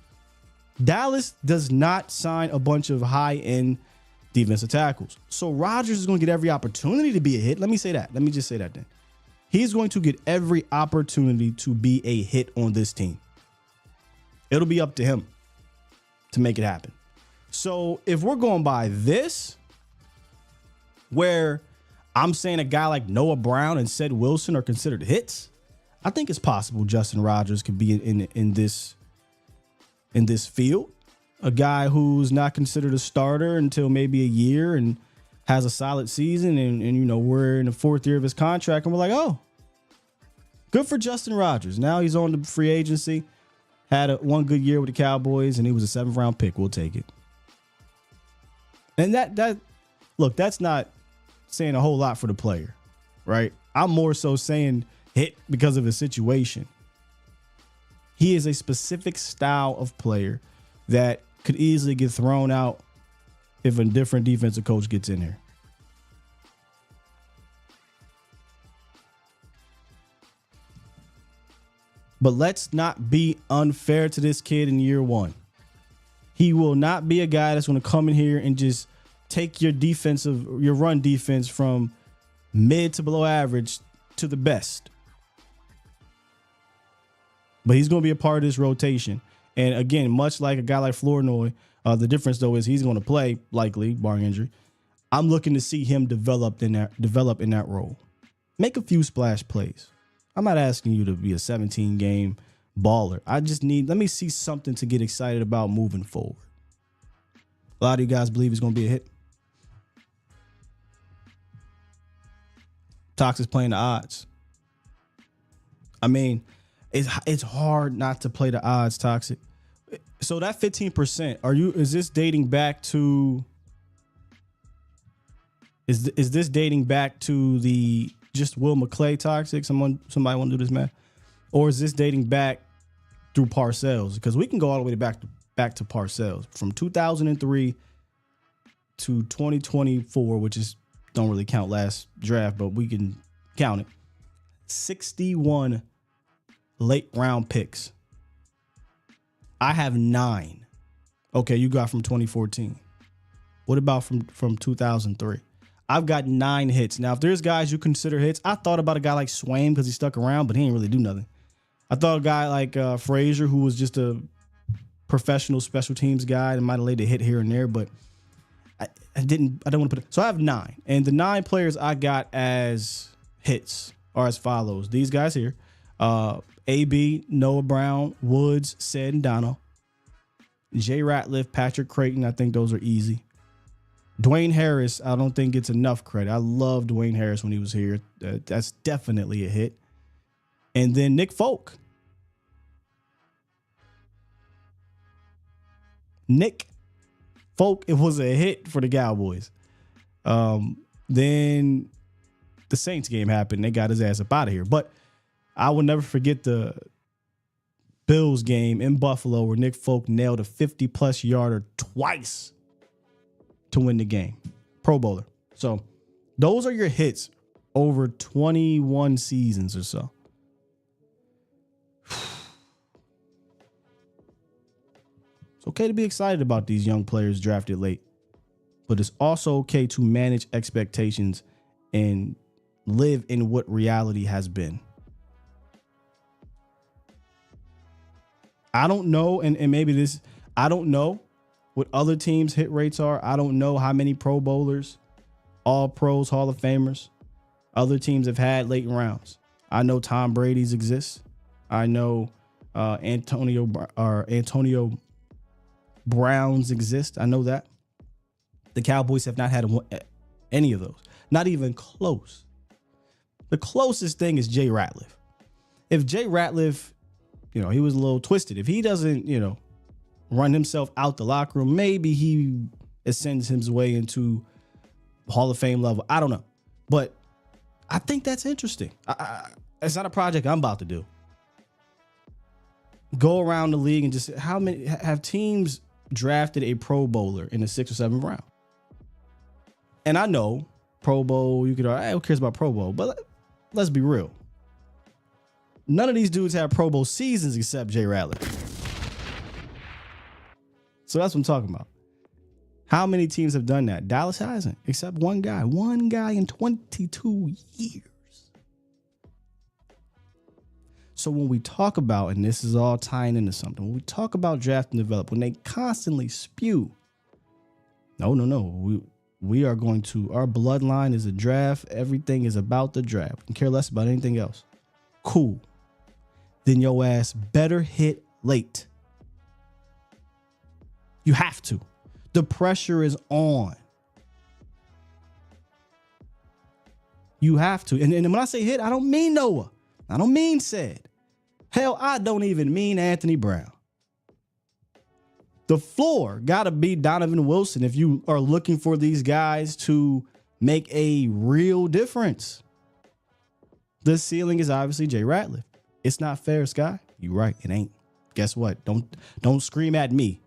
Dallas does not sign a bunch of high-end defensive tackles. So Rodgers is going to get every opportunity to be a hit. Let me say that. Let me just say that then. He's going to get every opportunity to be a hit on this team. It'll be up to him to make it happen. So if we're going by this, where I'm saying a guy like Noah Brown and Ced Wilson are considered hits, I think it's possible Justin Rogers could be in this field. A guy who's not considered a starter until maybe a year and has a solid season, and you know, we're in the 4th year of his contract, and we're like, oh, good for Justin Rogers. Now he's on the free agency, had one good year with the Cowboys, and he was a 7th round pick. We'll take it. And that's not saying a whole lot for the player, right? I'm more so saying hit because of his situation. He is a specific style of player that could easily get thrown out if a different defensive coach gets in here. But let's not be unfair to this kid in year one. He will not be a guy that's going to come in here and just take your run defense from mid to below average to the best. But he's going to be a part of this rotation. And again, much like a guy like Flournoy, the difference though is he's going to play likely, barring injury. I'm looking to see him develop in that role. Make a few splash plays. I'm not asking you to be a 17-game baller. Let me see something to get excited about moving forward. A lot of you guys believe it's going to be a hit. Toxic's playing the odds. I mean, it's hard not to play the odds, Toxic. So that 15%, is this dating back to is this dating back to the just Will McClay Toxic? Somebody want to do this math? Or is this dating back through Parcells? Because we can go all the way back to Parcells from 2003 to 2024, which is don't really count last draft, but we can count it. 61 late round picks. I have 9. Okay, you got from 2014. What about from 2003? I've got 9 hits. Now, if there's guys you consider hits, I thought about a guy like Swaim because he stuck around, but he didn't really do nothing. I thought a guy like Frazier, who was just a professional special teams guy and might have laid a hit here and there, but I don't want to put it. So I have 9. And the 9 players I got as hits are as follows. These guys here. AB, Noah Brown, Woods, Said, and Dono. Jay Ratliff, Patrick Creighton. I think those are easy. Dwayne Harris, I don't think gets enough credit. I love Dwayne Harris when he was here. That's definitely a hit. And then Nick Folk. Nick Folk, it was a hit for the Cowboys. Then the Saints game happened. They got his ass up out of here. But I will never forget the Bills game in Buffalo where Nick Folk nailed a 50-plus yarder twice to win the game. Pro Bowler. So those are your hits over 21 seasons or so. It's okay to be excited about these young players drafted late, but it's also okay to manage expectations and live in what reality has been. I don't know, and maybe this, I don't know what other teams' hit rates are. I don't know how many Pro Bowlers, All Pros, Hall of Famers other teams have had late rounds. I know Tom Brady's exists. I know Antonio Brown's exist. I know that. The Cowboys have not had any of those. Not even close. The closest thing is Jay Ratliff. If Jay Ratliff, he was a little twisted. If he doesn't, run himself out the locker room, maybe he ascends his way into Hall of Fame level. I don't know. But I think that's interesting. It's not a project I'm about to do. Go around the league and just how many have teams drafted a Pro Bowler in the 6th or 7th round? And I know Pro Bowl, you could argue, who cares about Pro Bowl? But let's be real. None of these dudes have Pro Bowl seasons except Jay Ratliff. So that's what I'm talking about. How many teams have done that? Dallas hasn't, except one guy. One guy in 22 years. So when we talk about, and this is all tying into something, when we talk about draft and develop, when they constantly spew, no, we are going to, our bloodline is a draft. Everything is about the draft. We can care less about anything else. Cool. Then your ass better hit late. You have to. The pressure is on. You have to. And when I say hit, I don't mean Noah. I don't mean Said. Hell, I don't even mean Anthony Brown. The floor got to be Donovan Wilson if you are looking for these guys to make a real difference. The ceiling is obviously Jay Ratliff. It's not fair, Sky. You're right. It ain't. guess what? Don't scream at me.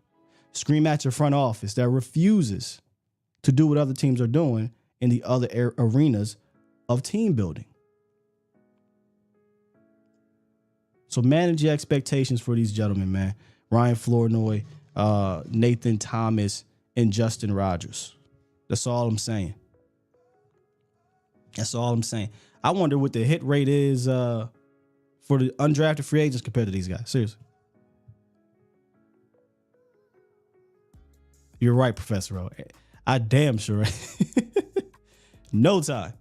Scream at your front office that refuses to do what other teams are doing in the other arenas of team building. So manage your expectations for these gentlemen, man. Ryan Flournoy, Nathan Thomas, and Justin Rogers. That's all I'm saying. That's all I'm saying. I wonder what the hit rate is for the undrafted free agents compared to these guys. Seriously. You're right, Professor O. I damn sure. No time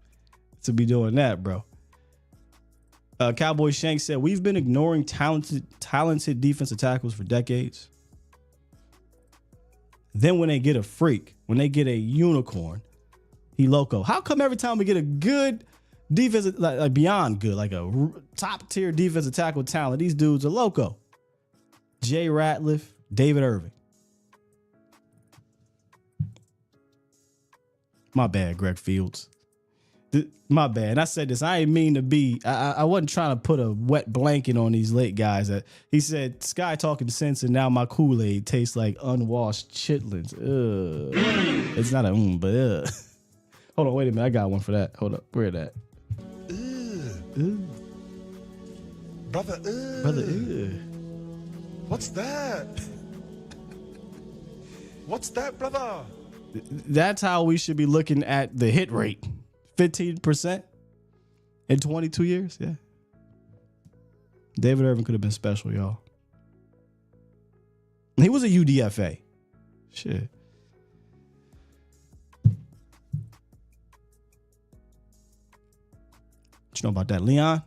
to be doing that, bro. Cowboy Shank said, we've been ignoring talented defensive tackles for decades. Then when they get a freak, when they get a unicorn, he loco. How come every time we get a good defensive, like beyond good, like a top tier defensive tackle talent, these dudes are loco? Jay Ratliff, David Irving. My bad, Greg Fields. My bad. And I said this. I ain't mean to be. I wasn't trying to put a wet blanket on these late guys. He said, Sky talking sense, and now my Kool-Aid tastes like unwashed chitlins. Ugh. It's not a but Hold on, wait a minute. I got one for that. Hold up. Where that? Brother, Brother, what's that? What's that, brother? That's how we should be looking at the hit rate. 15% in 22 years. Yeah. David Irvin could have been special, y'all. He was a UDFA. Shit. What you know about that, Leon?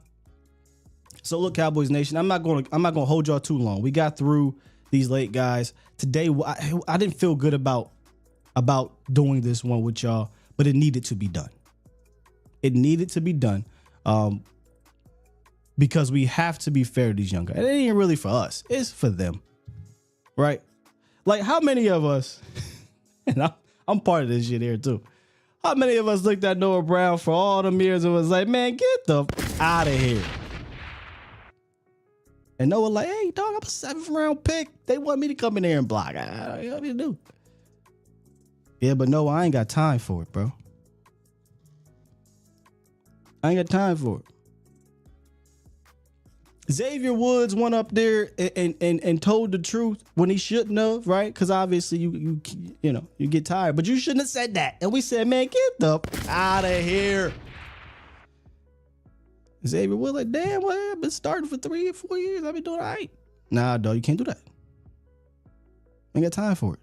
So look, Cowboys Nation, I'm not going to hold y'all too long. We got through these late guys. Today I didn't feel good about doing this one with y'all, but it needed to be done. It needed to be done because we have to be fair to these young guys. It ain't really for us. It's for them, right? Like how many of us, and I'm part of this shit here too, how many of us looked at Noah Brown for all them years and was like, man, get the out of here. And Noah like, hey, dog, I'm a 7th round pick. They want me to come in there and block. What do you do? Yeah, but no, I ain't got time for it, bro. I ain't got time for it. Xavier Woods went up there and told the truth when he shouldn't have, right? Because obviously you get tired, but you shouldn't have said that. And we said, man, get the out of here. Xavier Woods like, damn, well, I've been starting for 3 or 4 years. I've been doing all right. Nah, dog, you can't do that. Ain't got time for it.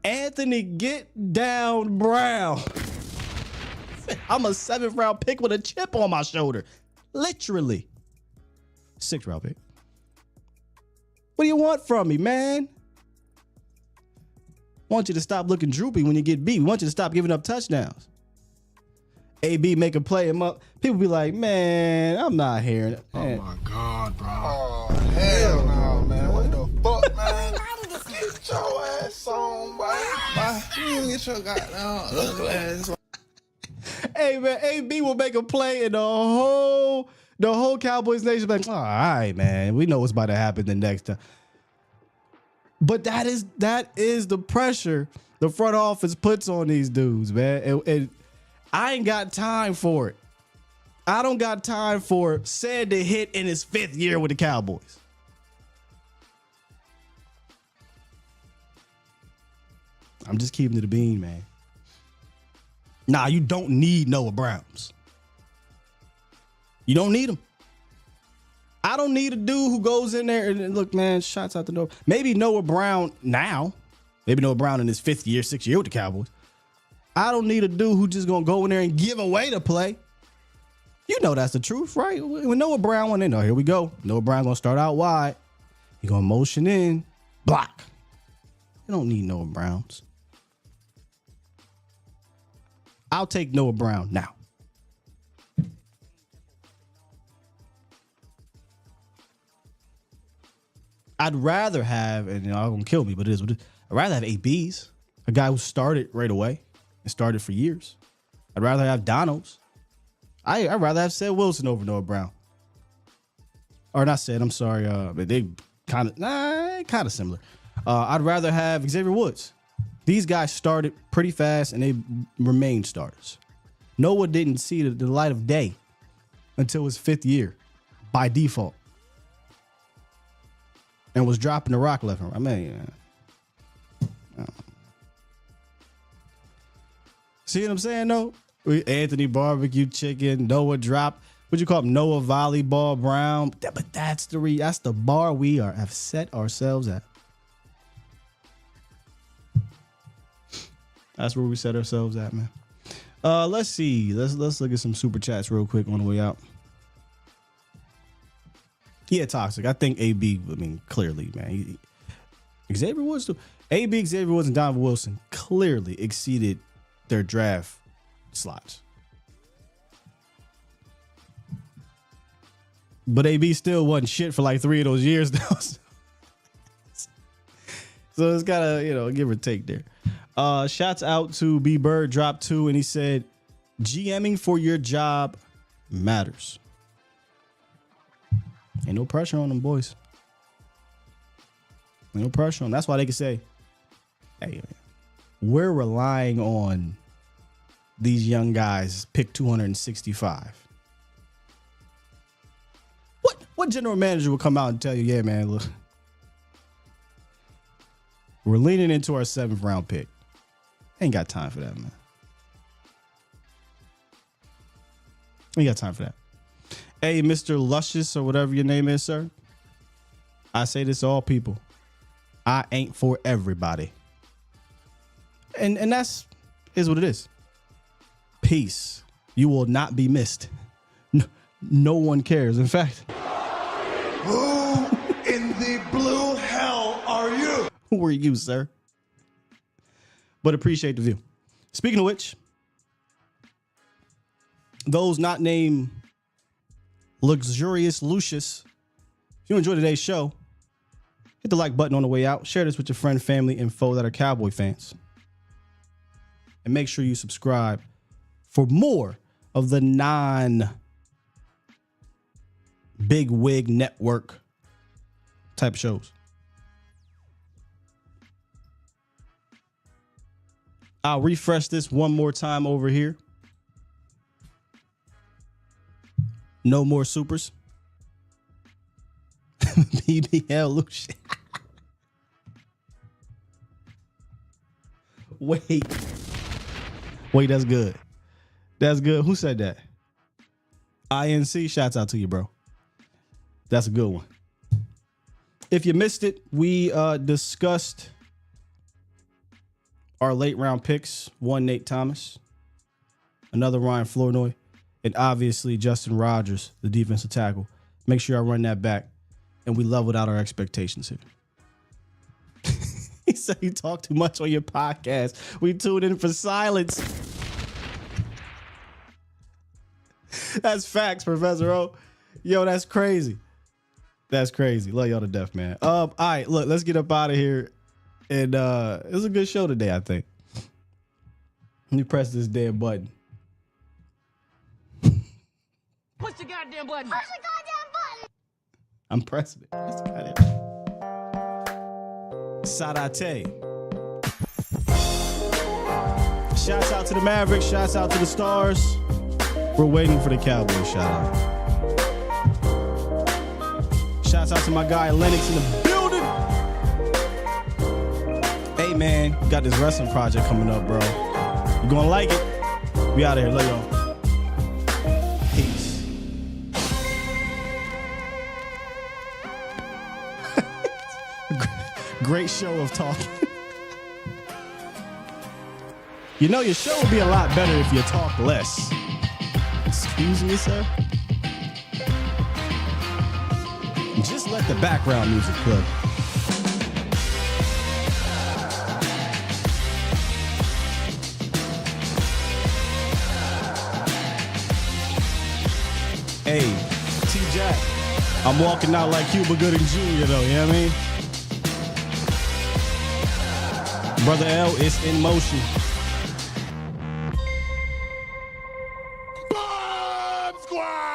Anthony Get Down Brown. I'm a 7th round pick with a chip on my shoulder. Literally. 6th round pick. What do you want from me, man? I want you to stop looking droopy when you get beat. We want you to stop giving up touchdowns. AB make a play him up. People be like, man, I'm not hearing it. Man. Oh my God, bro. Oh, hell no, man. What the fuck, man? Get your ass on, boy. You get your goddamn ugly ass on. Hey, man, AB will make a play and the whole Cowboys nation be like, all right, man, we know what's about to happen the next time. But that is the pressure the front office puts on these dudes, man. And I ain't got time for it. I don't got time for said to hit in his 5th year with the Cowboys. I'm just keeping it a bean, man. Nah, you don't need Noah Browns. You don't need him. I don't need a dude who goes in there and look, man, shots out the door. Maybe Noah Brown now. Maybe Noah Brown in his 5th year, 6th year with the Cowboys. I don't need a dude who just gonna go in there and give away the play. You know that's the truth, right? When Noah Brown went in, here we go. Noah Brown gonna start out wide. He gonna motion in, block. You don't need Noah Browns. I'll take Noah Brown now. I'd rather have, and I'm gonna kill me, but it is what it is. I'd rather have ABs, a guy who started right away and started for years. I'd rather have Donos. I'd rather have Seth Wilson over Noah Brown. or not said, I'm sorry, but they kind of similar. I'd rather have Xavier Woods. These guys started pretty fast and they remained starters. Noah didn't see the light of day until his 5th year by default and was dropping the rock left and right. I mean, see what I'm saying, though? Anthony Barbecue Chicken, Noah Drop. What you call him? Noah Volleyball Brown. But that's the bar we have set ourselves at. That's where we set ourselves at, man. Let's see. Let's look at some super chats real quick on the way out. Yeah, toxic. I think AB. I mean, clearly, man. Xavier Woods, AB, Xavier Woods, and Donovan Wilson clearly exceeded their draft slots. But AB still wasn't shit for like 3 of those years now. So it's gotta, give or take there. Shouts out to B Bird, drop 2, and he said, GMing for your job matters. Ain't no pressure on them boys. Ain't no pressure on them. That's why they can say, hey, we're relying on these young guys pick 265. What general manager will come out and tell you, yeah, man, look, we're leaning into our 7th round pick. Ain't got time for that, man. Ain't got time for that. Hey, Mr. Luscious or whatever your name is, sir. I say this to all people. I ain't for everybody. And that's is what it is. Peace. You will not be missed. No one cares. In fact, who in the blue hell are you? Who are you, sir? But appreciate the view. Speaking of which, those not named Luxurious Lucius, if you enjoyed today's show, hit the like button on the way out. Share this with your friend, family, and foe that are Cowboy fans. And make sure you subscribe for more of the non-big wig network type shows. I'll refresh this one more time over here. No more supers. BBL Lucian. Wait, that's good. That's good. Who said that? INC, shouts out to you, bro. That's a good one. If you missed it, we discussed our late round picks. One, Nate Thomas. Another, Ryan Flournoy. And obviously, Justin Rogers, the defensive tackle. Make sure I run that back. And we leveled out our expectations here. He said you talk too much on your podcast. We tuned in for silence. That's facts, Professor O. Yo, that's crazy. That's crazy. Love y'all to death, man. All right, look, let's get up out of here. And it was a good show today, I think. Let me press this damn button. Push the goddamn button. Push the goddamn button. I'm pressing it. Press the goddamn. Sadate. Shouts out to the Mavericks. Shouts out to the Stars. We're waiting for the Cowboys shout out. Shouts out to my guy Lennox in the building. Hey man, got this wrestling project coming up, bro. You gonna like it? We out of here. Love y'all. Peace. Great show of talking. You know, your show would be a lot better if you talk less. Excuse me, sir? Just let the background music play. Hey, T-Jack, I'm walking out like Cuba Gooding Jr., though, you know what I mean? Brother L is in motion. Bomb Squad!